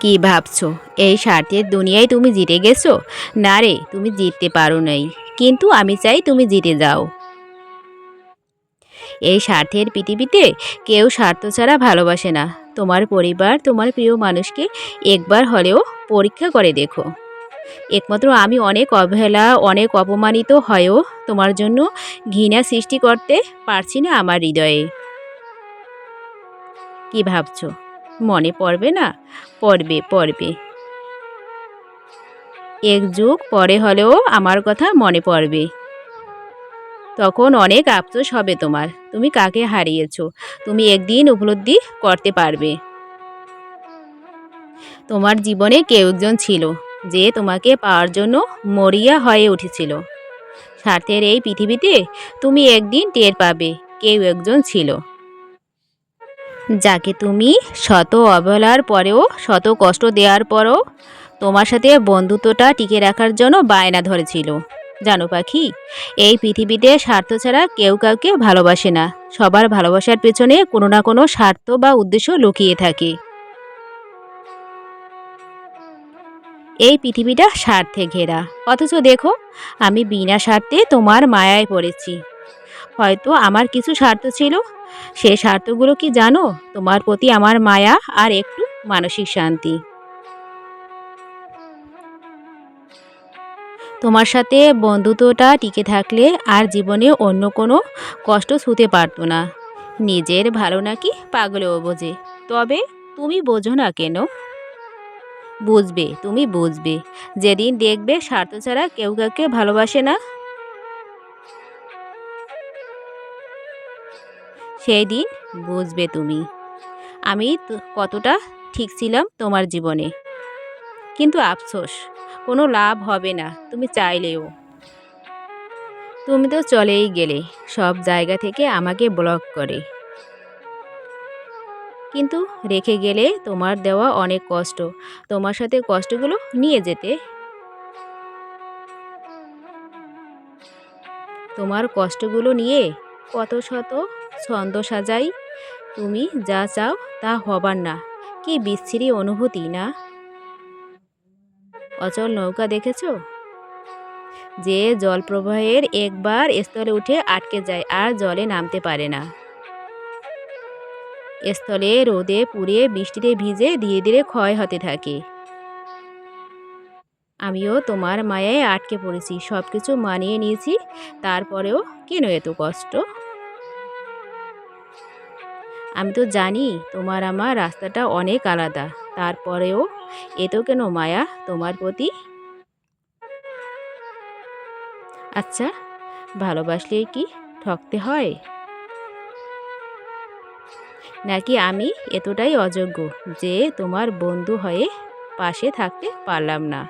কি ভাবছো? এই স্বার্থের দুনিয়ায় তুমি জিতে গেছো? না রে, তুমি জিততে পারো নাই। কিন্তু আমি চাই তুমি জিতে যাও। এই স্বার্থের পৃথিবীতে কেউ স্বার্থ ছাড়া ভালোবাসে না। তোমার পরিবার, তোমার প্রিয় মানুষকে একবার হলেও পরীক্ষা করে দেখো। একমাত্র আমি অনেক অবহেলা, অনেক অপমানিত হয়েও তোমার জন্য ঘৃণা সৃষ্টি করতে পারছি না আমার হৃদয়ে। কি ভাবছো? মনে পড়বে না? পড়বে, পড়বে। এক যুগ পরে হলেও আমার কথা মনে পড়বে। তখন অনেক আফসোস হবে তোমার। তুমি কাকে হারিয়েছো তুমি একদিন উপলব্ধি করতে পারবে। তোমার জীবনে কেউ একজন ছিল যে তোমাকে পাওয়ার জন্য মরিয়া হয়ে উঠেছিল। স্বার্থের এই পৃথিবীতে তুমি একদিন টের পাবে কেউ একজন ছিল যাকে তুমি শত অবহেলার পরেও, শত কষ্ট দেওয়ার পরও তোমার সাথে বন্ধুত্বটা টিকে রাখার জন্য বায়না ধরেছিল। জানো পাখি, এই পৃথিবীতে স্বার্থ ছাড়া কেউ কাউকে ভালোবাসে না। সবার ভালোবাসার পেছনে কোনো না কোনো স্বার্থ বা উদ্দেশ্য লুকিয়ে থাকে। এই পৃথিবীটা স্বার্থে ঘেরা, অথচ দেখো, আমি বিনা স্বার্থে তোমার মায়ায় পড়েছি। হয়তো আমার কিছু স্বার্থ ছিল, সেই স্বার্থগুলো কি জানো? তোমার প্রতি আমার মায়া আর একটু মানসিক শান্তি। তোমার সাথে বন্ধুত্বটা টিকে থাকলে আর জীবনে অন্য কোনো কষ্ট ছুঁতে পারতো না। নিজের ভালো নাকি পাগলেও বোঝে, তবে তুমি বোঝো না কেন? বুঝবে, তুমি বুঝবে যেদিন দেখবে স্বার্থ ছাড়া কেউ কাউকে ভালোবাসে না। সেই দিন বুঝবে তুমি আমি কতটা ঠিক ছিলাম তোমার জীবনে। কিন্তু আফসোস, কোনো লাভ হবে না তুমি চাইলেও। তুমি তো চলেই গেলে সব জায়গা থেকে আমাকে ব্লক করে। কিন্তু রেখে গেলে তোমার দেওয়া অনেক কষ্ট। তোমার সাথে কষ্টগুলো নিয়ে যেতে। তোমার কষ্টগুলো নিয়ে কত শত ছন্দ সাজাই। তুমি যা চাও তা হবার না। কি বিচ্ছিরি অনুভূতি না? অচল নৌকা দেখেছো? যে জলপ্রবাহের একবার স্থলে উঠে আটকে যায় আর জলে নামতে পারে না। স্থলে রোদে পুড়ে বৃষ্টিতে ভিজে ধীরে ধীরে ক্ষয় হতে থাকে। আমিও তোমার মায়ায় আটকে পড়েছি, সব কিছু মানিয়ে নিয়েছি। তারপরেও কেন এত কষ্ট? আমি তো জানি তোমার আমার রাস্তাটা অনেক আলাদা। তারপরেও এত কেন মায়া তোমার প্রতি? আচ্ছা, ভালোবাসলেই কি ঠকতে হয়? নাকি আমি এতটাই অযোগ্য যে তোমার বন্ধু হয়ে পাশে থাকতে পারলাম না?